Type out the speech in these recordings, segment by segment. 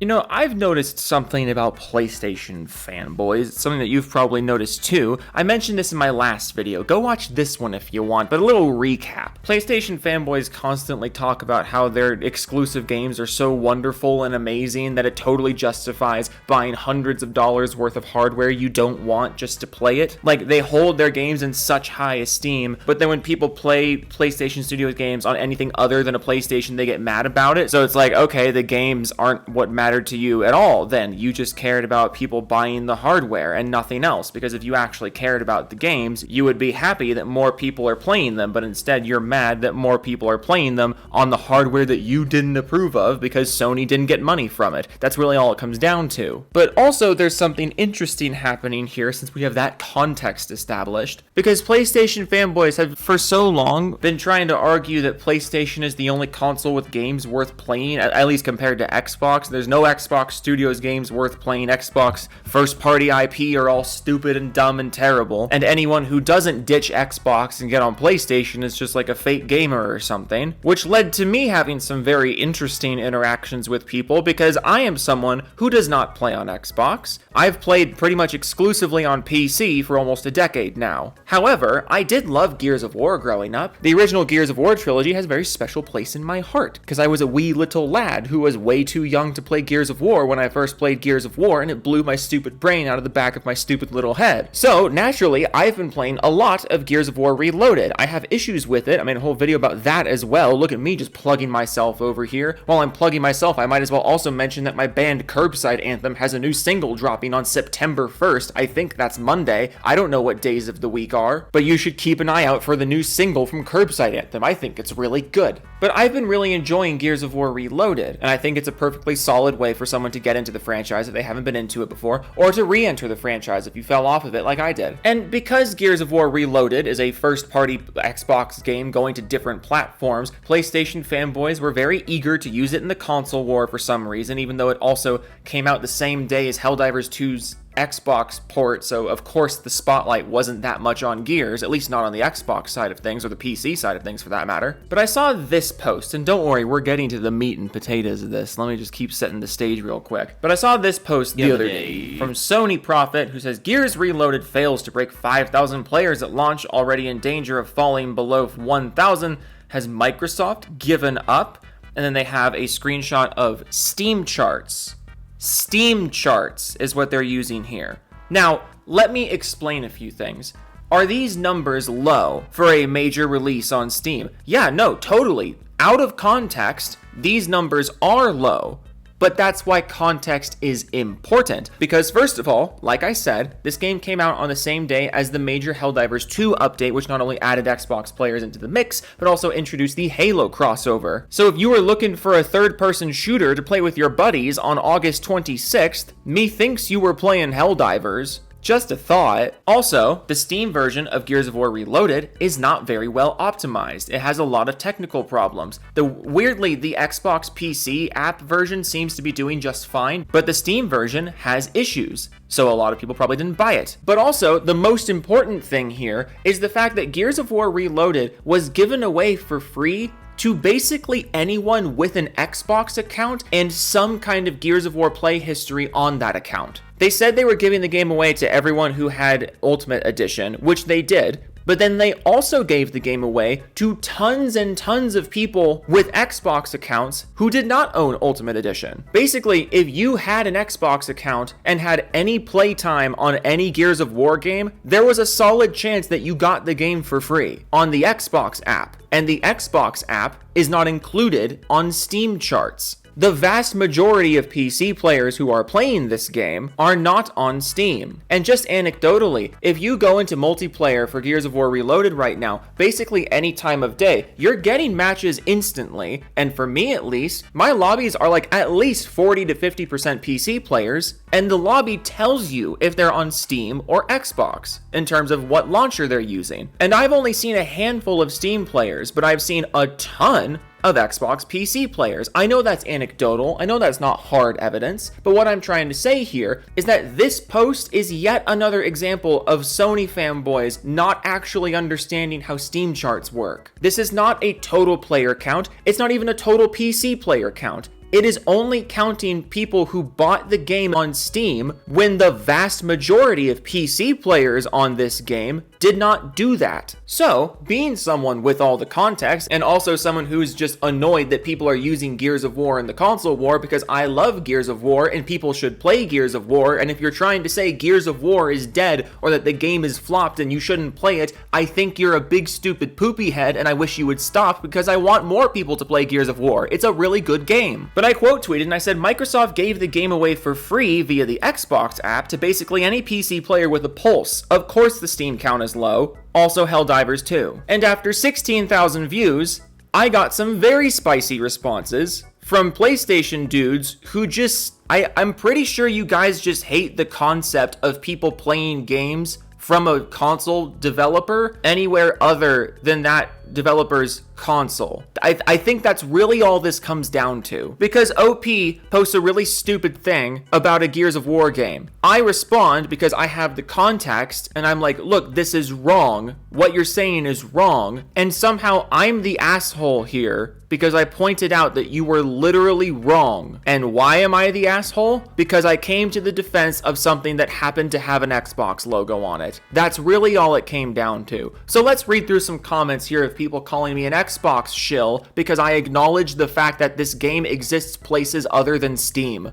You know, I've noticed something about PlayStation fanboys. It's something that you've probably noticed too. I mentioned this in my last video. Go watch this one if you want, but a little recap. PlayStation fanboys constantly talk about how their exclusive games are so wonderful and amazing that it totally justifies buying hundreds of dollars worth of hardware you don't want just to play it. Like, they hold their games in such high esteem, but then when people play PlayStation Studios games on anything other than a PlayStation, they get mad about it. So it's like, okay, the games aren't what mattered to you at all then. You just cared about people buying the hardware and nothing else, because if you actually cared about the games, you would be happy that more people are playing them, but instead you're mad that more people are playing them on the hardware that you didn't approve of because Sony didn't get money from it. That's really all it comes down to. But also there's something interesting happening here since we have that context established, because PlayStation fanboys have for so long been trying to argue that PlayStation is the only console with games worth playing, at least compared to Xbox. There's no Xbox Studios games worth playing. Xbox first-party IP are all stupid and dumb and terrible, and anyone who doesn't ditch Xbox and get on PlayStation is just like a fake gamer or something, which led to me having some very interesting interactions with people, because I am someone who does not play on Xbox. I've played pretty much exclusively on PC for almost a decade now. However, I did love Gears of War growing up. The original Gears of War trilogy has a very special place in my heart, because I was a wee little lad who was way too young to play Gears of War when I first played Gears of War, and it blew my stupid brain out of the back of my stupid little head. So, naturally, I've been playing a lot of Gears of War Reloaded. I have issues with it. I made a whole video about that as well. Look at me just plugging myself over here. While I'm plugging myself, I might as well also mention that my band Curbside Anthem has a new single dropping on September 1st. I think that's Monday. I don't know what days of the week are, but you should keep an eye out for the new single from Curbside Anthem. I think it's really good. But I've been really enjoying Gears of War Reloaded, and I think it's a perfectly solid way for someone to get into the franchise if they haven't been into it before, or to re-enter the franchise if you fell off of it like I did. And because Gears of War Reloaded is a first-party Xbox game going to different platforms, PlayStation fanboys were very eager to use it in the console war for some reason, even though it also came out the same day as Helldivers 2's Xbox port, so of course the spotlight wasn't that much on Gears, at least not on the Xbox side of things, or the PC side of things for that matter. But I saw this post, and don't worry, we're getting to the meat and potatoes of this. Let me just keep setting the stage real quick. But I saw this post the other day from Sony Prophet, who says, Gears Reloaded fails to break 5,000 players at launch, already in danger of falling below 1,000. Has Microsoft given up? And then they have a screenshot of Steam charts. Steam charts is what they're using here. Now, let me explain a few things. Are these numbers low for a major release on Steam? Yeah, no, totally. Out of context, these numbers are low. But that's why context is important. Because first of all, like I said, this game came out on the same day as the major Helldivers 2 update, which not only added Xbox players into the mix, but also introduced the Halo crossover. So if you were looking for a third-person shooter to play with your buddies on August 26th, methinks you were playing Helldivers. Just a thought. Also, the Steam version of Gears of War Reloaded is not very well optimized. It has a lot of technical problems. Weirdly, the Xbox PC app version seems to be doing just fine, but the Steam version has issues. So a lot of people probably didn't buy it. But also, the most important thing here is the fact that Gears of War Reloaded was given away for free to basically anyone with an Xbox account and some kind of Gears of War play history on that account. They said they were giving the game away to everyone who had Ultimate Edition, which they did, but then they also gave the game away to tons and tons of people with Xbox accounts who did not own Ultimate Edition. Basically, if you had an Xbox account and had any playtime on any Gears of War game, there was a solid chance that you got the game for free on the Xbox app. And the Xbox app is not included on Steam charts. The vast majority of PC players who are playing this game are not on Steam. And just anecdotally, if you go into multiplayer for Gears of War Reloaded right now, basically any time of day, you're getting matches instantly. And for me at least, my lobbies are like at least 40 to 50% PC players, and the lobby tells you if they're on Steam or Xbox in terms of what launcher they're using. And I've only seen a handful of Steam players, but I've seen a ton of Xbox PC players. I know that's anecdotal, I know that's not hard evidence, but what I'm trying to say here is that this post is yet another example of Sony fanboys not actually understanding how Steam charts work. This is not a total player count, it's not even a total PC player count. It is only counting people who bought the game on Steam when the vast majority of PC players on this game did not do that. So, being someone with all the context, and also someone who's just annoyed that people are using Gears of War in the console war because I love Gears of War and people should play Gears of War, and if you're trying to say Gears of War is dead or that the game is flopped and you shouldn't play it, I think you're a big stupid poopy head and I wish you would stop because I want more people to play Gears of War. It's a really good game. But I quote tweeted and I said Microsoft gave the game away for free via the Xbox app to basically any PC player with a pulse. Of course the Steam count is low. Also Helldivers 2. And after 16,000 views, I got some very spicy responses from PlayStation dudes who just, I'm pretty sure you guys just hate the concept of people playing games from a console developer anywhere other than that developer's console. I think that's really all this comes down to. Because OP posts a really stupid thing about a Gears of War game. I respond because I have the context and I'm like, look, this is wrong. What you're saying is wrong. And somehow I'm the asshole here because I pointed out that you were literally wrong. And why am I the asshole? Because I came to the defense of something that happened to have an Xbox logo on it. That's really all it came down to. So let's read through some comments here of people calling me an Xbox shill because I acknowledge the fact that this game exists places other than Steam.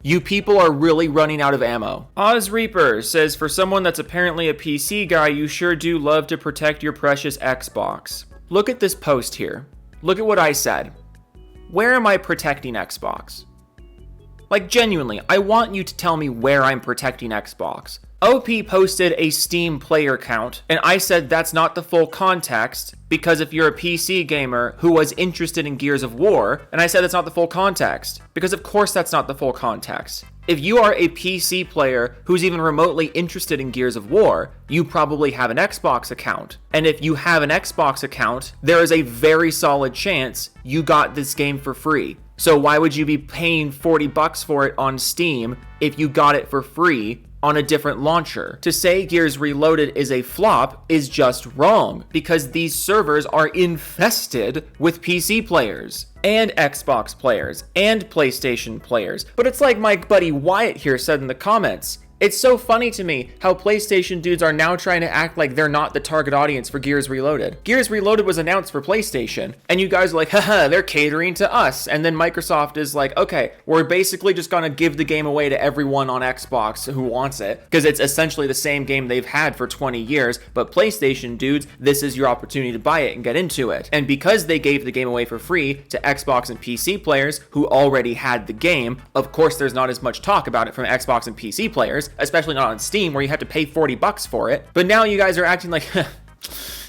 You people are really running out of ammo. Oz Reaper says, for someone that's apparently a PC guy, you sure do love to protect your precious Xbox. Look at this post here. Look at what I said. Where am I protecting Xbox? Like, genuinely, I want you to tell me where I'm protecting Xbox. OP posted a Steam player count, and I said that's not the full context, because if you're a PC gamer who was interested in Gears of War, and I said that's not the full context, because of course that's not the full context. If you are a PC player who's even remotely interested in Gears of War, you probably have an Xbox account. And if you have an Xbox account, there is a very solid chance you got this game for free. So why would you be paying $40 for it on Steam if you got it for free on a different launcher? To say Gears Reloaded is a flop is just wrong, because these servers are infested with PC players and Xbox players and PlayStation players. But it's like my buddy Wyatt here said in the comments, it's so funny to me how PlayStation dudes are now trying to act like they're not the target audience for Gears Reloaded. Gears Reloaded was announced for PlayStation, and you guys are like, haha, they're catering to us. And then Microsoft is like, okay, we're basically just gonna give the game away to everyone on Xbox who wants it, because it's essentially the same game they've had for 20 years, but PlayStation dudes, this is your opportunity to buy it and get into it. And because they gave the game away for free to Xbox and PC players who already had the game, of course there's not as much talk about it from Xbox and PC players, especially not on Steam where you have to pay $40 for it. But now you guys are acting like,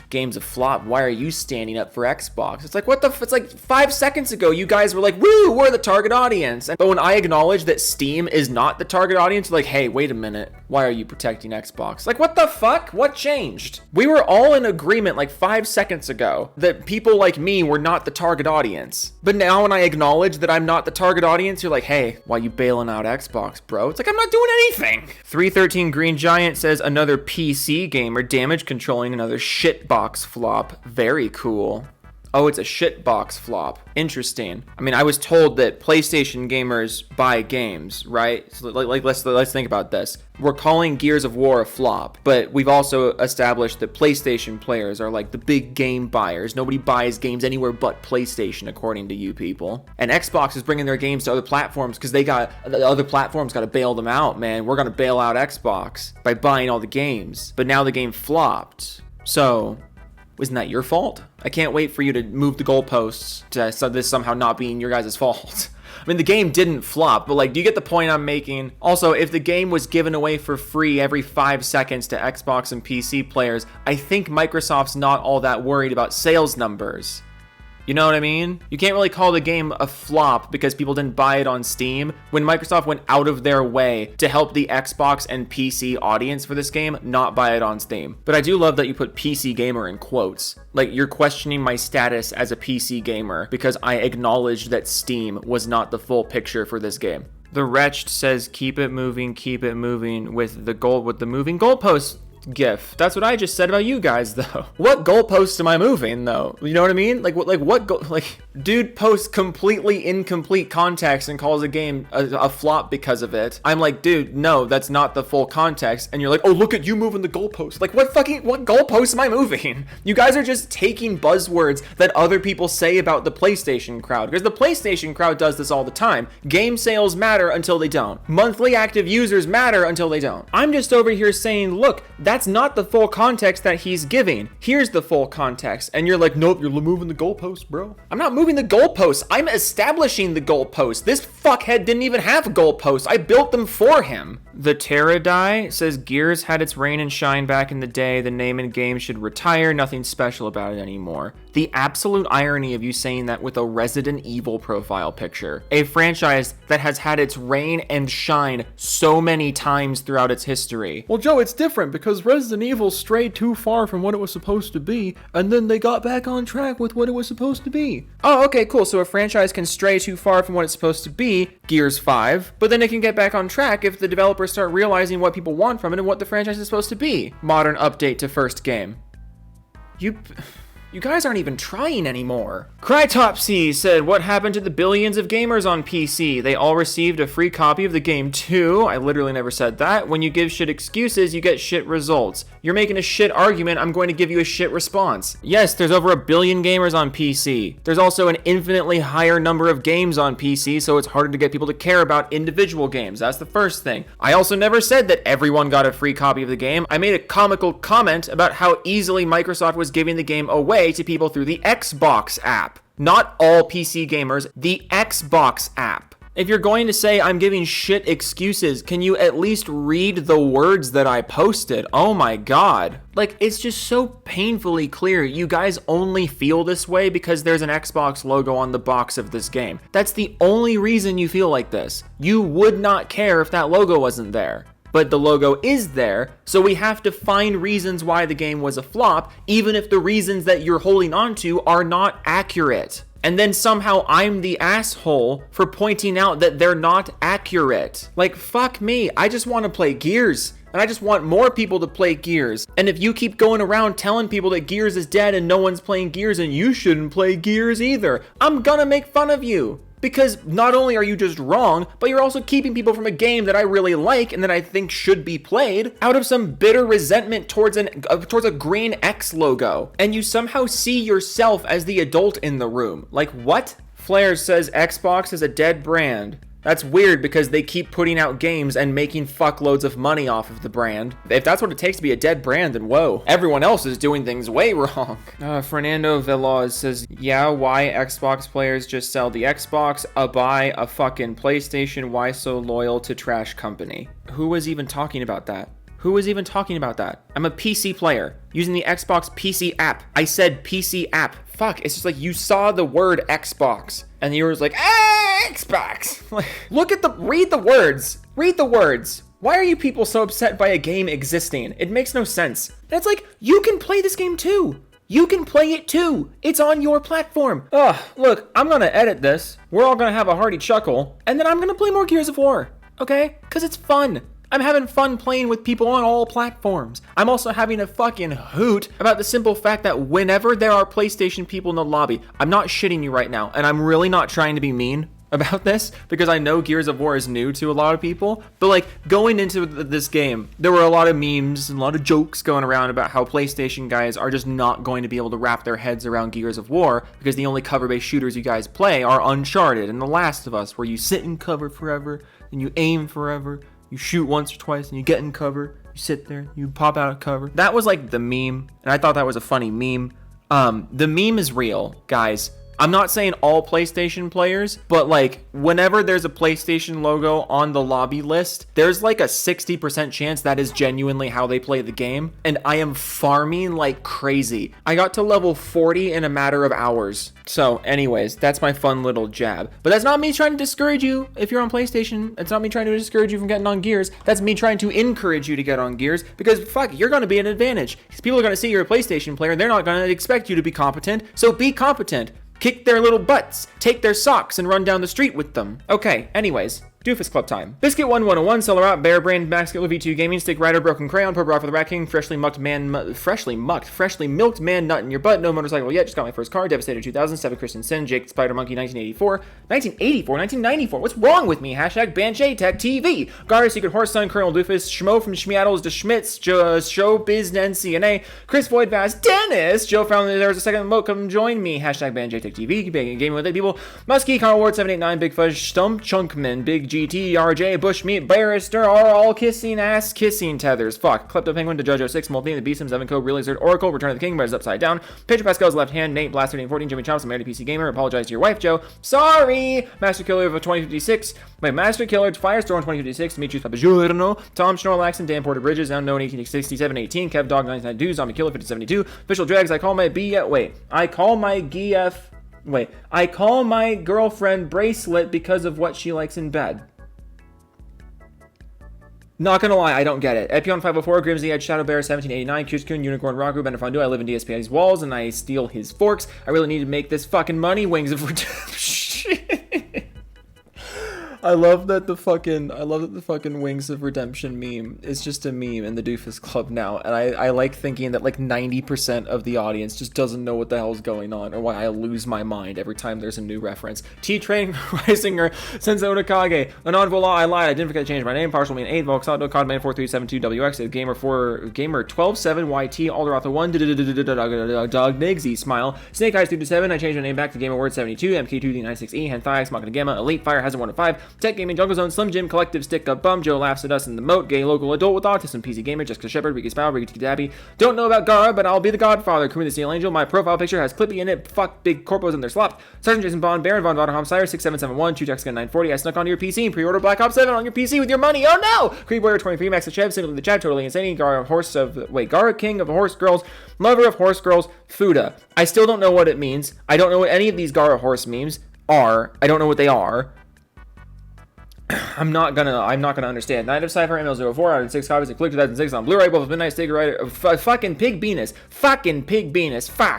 game's a flop, why are you standing up for Xbox? It's like, what the it's like 5 seconds ago you guys were like, woo, we're the target audience. But when I acknowledge that Steam is not the target audience, like, hey, wait a minute, why are you protecting Xbox? Like, what the fuck? What changed? We were all in agreement like 5 seconds ago that people like me were not the target audience. But now when I acknowledge that I'm not the target audience, you're like, hey, why you bailing out Xbox, bro? It's like, I'm not doing anything. 313 Green Giant says, another PC gamer damage controlling another shitbox flop. Very cool. Oh, it's a shitbox flop. Interesting. I mean, I was told that PlayStation gamers buy games, right? So let's think about this. We're calling Gears of War a flop, but we've also established that PlayStation players are like the big game buyers. Nobody buys games anywhere but PlayStation, according to you people. And Xbox is bringing their games to other platforms because the other platforms got to bail them out, man. We're gonna bail out Xbox by buying all the games, but now the game flopped. So, isn't that your fault? I can't wait for you to move the goalposts to this somehow not being your guys' fault. I mean, the game didn't flop, but like, do you get the point I'm making? Also, if the game was given away for free every 5 seconds to Xbox and PC players, I think Microsoft's not all that worried about sales numbers. You know what I mean? You can't really call the game a flop because people didn't buy it on Steam when Microsoft went out of their way to help the Xbox and PC audience for this game not buy it on Steam. But I do love that you put PC gamer in quotes. Like, you're questioning my status as a PC gamer because I acknowledged that Steam was not the full picture for this game. The Wretched says, keep it moving with the moving goalpost GIF. That's what I just said about you guys, though. What goalposts am I moving, though? You know what I mean? Like, dude posts completely incomplete context and calls a game a flop because of it. I'm like, dude, no, that's not the full context. And you're like, oh, look at you moving the goalpost. Like, what goalpost am I moving? You guys are just taking buzzwords that other people say about the PlayStation crowd, because the PlayStation crowd does this all the time. Game sales matter until they don't. Monthly active users matter until they don't. I'm just over here saying, look, that's not the full context that he's giving. Here's the full context. And you're like, nope, you're moving the goalpost, bro. I'm not moving the goalposts. I'm establishing the goalposts. This fuckhead didn't even have goalposts. I built them for him. The Pterodai says Gears had its reign and shine back in the day. The name and game should retire. Nothing special about it anymore. The absolute irony of you saying that with a Resident Evil profile picture. A franchise that has had its reign and shine so many times throughout its history. Well, Joe, it's different because Resident Evil strayed too far from what it was supposed to be, and then they got back on track with what it was supposed to be. Oh, okay, cool. So a franchise can stray too far from what it's supposed to be, Gears 5, but then it can get back on track if the developers start realizing what people want from it and what the franchise is supposed to be. Modern update to first game. You guys aren't even trying anymore. Crytopsy said, what happened to the billions of gamers on PC? They all received a free copy of the game too. I literally never said that. When you give shit excuses, you get shit results. You're making a shit argument, I'm going to give you a shit response. Yes, there's over 1 billion gamers on PC. There's also an infinitely higher number of games on PC, so it's harder to get people to care about individual games. That's the first thing. I also never said that everyone got a free copy of the game. I made a comical comment about how easily Microsoft was giving the game away to people through the Xbox app. Not all PC gamers, the Xbox app. If you're going to say I'm giving shit excuses, can you at least read the words that I posted? Oh my god. Like, it's just so painfully clear you guys only feel this way because there's an Xbox logo on the box of this game. That's the only reason you feel like this. You would not care if that logo wasn't there. But the logo is there, so we have to find reasons why the game was a flop, even if the reasons that you're holding on to are not accurate. And then somehow I'm the asshole for pointing out that they're not accurate. Like, fuck me, I just want to play Gears. And I just want more people to play Gears. And if you keep going around telling people that Gears is dead and no one's playing Gears and you shouldn't play Gears either, I'm gonna make fun of you. Because not only are you just wrong, but you're also keeping people from a game that I really like and that I think should be played out of some bitter resentment towards a green X logo. And you somehow see yourself as the adult in the room. Like, what? Flair says Xbox is a dead brand. That's weird because they keep putting out games and making fuckloads of money off of the brand. If that's what it takes to be a dead brand, then whoa. Everyone else is doing things way wrong. Fernando Veloz says, yeah, why Xbox players just sell the Xbox, buy a fucking PlayStation, why so loyal to trash company? Who was even talking about that? Who was even talking about that? I'm a PC player using the Xbox PC app. I said PC app. Fuck, it's just like you saw the word Xbox and you were like, Xbox. Read the words. Read the words. Why are you people so upset by a game existing? It makes no sense. And it's like, you can play this game too. You can play it too. It's on your platform. Look, I'm gonna edit this. We're all gonna have a hearty chuckle. And then I'm gonna play more Gears of War. Okay? Because it's fun. I'm having fun playing with people on all platforms. I'm also having a fucking hoot about the simple fact that whenever there are PlayStation people in the lobby, I'm not shitting you right now, and I'm really not trying to be mean about this, because I know Gears of War is new to a lot of people, but like, going into this game, there were a lot of memes and a lot of jokes going around about how PlayStation guys are just not going to be able to wrap their heads around Gears of War, because the only cover-based shooters you guys play are Uncharted and The Last of Us, where you sit in cover forever, and you aim forever, you shoot once or twice and you get in cover, you sit there, you pop out of cover. That was like the meme, and I thought that was a funny meme. The meme is real, guys. I'm not saying all PlayStation players, but like whenever there's a PlayStation logo on the lobby list, there's like a 60% chance that is genuinely how they play the game. And I am farming like crazy. I got to level 40 in a matter of hours. So anyways, that's my fun little jab. But that's not me trying to discourage you if you're on PlayStation. It's not me trying to discourage you from getting on Gears. That's me trying to encourage you to get on Gears, because fuck, you're going to be an advantage. Because people are going to see you're a PlayStation player. They're not going to expect you to be competent. So be competent. Kick their little butts, take their socks, and run down the street with them. Okay, anyways, Doofus Club time. Biscuit 1101, Solar Out, Bear Brain, Basket V2 Gaming, Stick Rider, Broken Crayon, Purple Rock for the Rat King, freshly milked man nut in your butt, no motorcycle yet, just got my first car, Devastator 2000, Seven Christian Sin, Jake Spider Monkey 1984, what's wrong with me? Hashtag Banshee Tech TV, Gar, Secret Horse Son, Colonel Doofus, Schmo from Schmeattles to Schmitz, Showbiz NCNA, Chris Void Bass, Dennis, Joe found that there was a second remote, come join me, hashtag Banshee Tech TV, gaming with it people, Muskie, Carl Ward 789, Big Fudge, Stump Chunkman, Big GT, RJ, Bushmeat, Barrister are all kissing ass kissing tethers. Fuck. Klepto Penguin to JoJo 6, Multi, the Beast, Evan Cove, Really Lizard, Oracle, Return of the King, but is upside down. Pedro Pascal's left hand, Nate, Blaster 14, Jimmy Chomps, Married PC Gamer, apologize to your wife, Joe. Sorry! Master Killer of 2056. Wait, Master Killer, Firestorm 2056, Demetrius Papagiorno, Tom Schnorlax, and Dan Porter Bridges, Unknown 1867-18, Kev Dog 992, Zombie Killer 5072, Official Drags, I call my girlfriend Bracelet because of what she likes in bed. Not gonna lie, I don't get it. Epion 504, Grimsy Edge, Shadow Bear 1789, Kuskun, Unicorn, Raku, Benefondu, I live in DSPI's walls and I steal his forks. I really need to make this fucking money. Wings of Redemption. I love that the fucking Wings of Redemption meme is just a meme in the Doofus Club now, and I like thinking that like 90% of the audience just doesn't know what the hell's going on, or why I lose my mind every time there's a new reference. T-Train, Risinger, Sensei Onakage, Anon Vola, I lied, I didn't forget to change my name, Partial Mean 8, Volksado, Codman 4372WX, Gamer 127YT, Alderotha 1, Dog Nigsy, Smile, Snake Eyes 227, I changed my name back to Gamer Word 72, MK2D96E, Henthai, Machina Gamma, Elite Fire has a 1 to 5, Tech Gaming, Jungle Zone, Slim Jim, Collective, Stick Up Bum, Joe laughs at us in the moat, Gay Local Adult with Autism, PC Gamer, Jessica Shepard, Ricky Spow, Ricky Dabby. Don't know about Gara, but I'll be the Godfather. Kumi the Steel Angel. My profile picture has Clippy in it. Fuck big corpos in their slop. Sergeant Jason Bond, Baron Von Vodahom, Sire 6771, Chutex Gun 940. I snuck onto your PC and pre-order Black Ops 7 on your PC with your money. Oh no! Creed Warrior 23, Max the Chev, simply the chat, totally insane. Gara King of Horse Girls, Lover of Horse Girls, Fuda. I still don't know what it means. I don't know what any of these Gara Horse memes are. I don't know what they are. I'm not gonna understand. Night of Cypher, ML04, 106 copies, Click 2006 on Blu-ray, both Midnight Sticker Rider, fucking Pig Venus, fuck,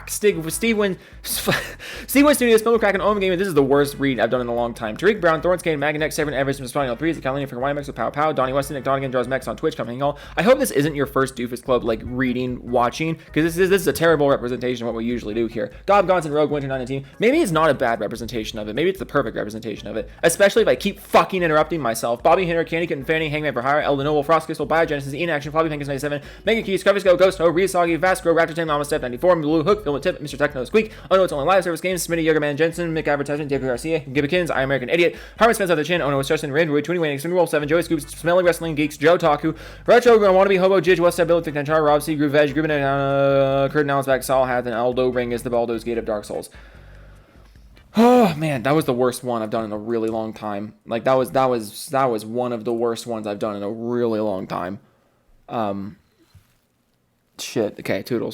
Steve Wynn Studios, Film Crack, and Omen Gaming. This is the worst read I've done in a long time. Tariq Brown, Thornscane, Maganex, Severin Evers, from Spawning L3, the Calendar for YMX with Pow, Donnie Weston, Nick Donegan, Draws Mex on Twitch, coming all. I hope this isn't your first Doofus Club, like, watching, because this is a terrible representation of what we usually do here. Gob Gonson, Rogue, Winter 19. Maybe it's not a bad representation of it. Maybe it's the perfect representation of it. Especially if I keep fucking interrupting myself. Bobby Hinner, Candy Kitten, Fanny, Hangman for Hire, Elden Noble, Frost Crystal, Biogenesis, Ian Action, Floppy Pinkins 97, Mega Keys, Scruffy Go, Ghost Ho, Riasagi, Vast Grow, Raptor Tame, Mama Step 94, Blue Hook, Film Tip, Mr. Techno Squeak, Oh No It's Only Live Service Games, Smitty, Yoga Man Jensen, Mick Advertisement, Diego Garcia, Gibbikins, I American Idiot, Harmon Spence of the Chin, Oh No It's Justin, Red, Roy, 20 Wayne, Extreme Wolf 7, Joey Scoops, Smelly Wrestling Geeks, Joe Taku, Retro, Wannabe Hobo, Jidge, West Side, Billy, Tanchar, Rob C, Groove Veg, Grubin, Curtin Allen's Saul Hath, and Aldo Ring is the Baldur's Gate of Dark Souls. Oh man, that was the worst one I've done in a really long time. Like that was one of the worst ones I've done in a really long time. Shit. Okay, toodles.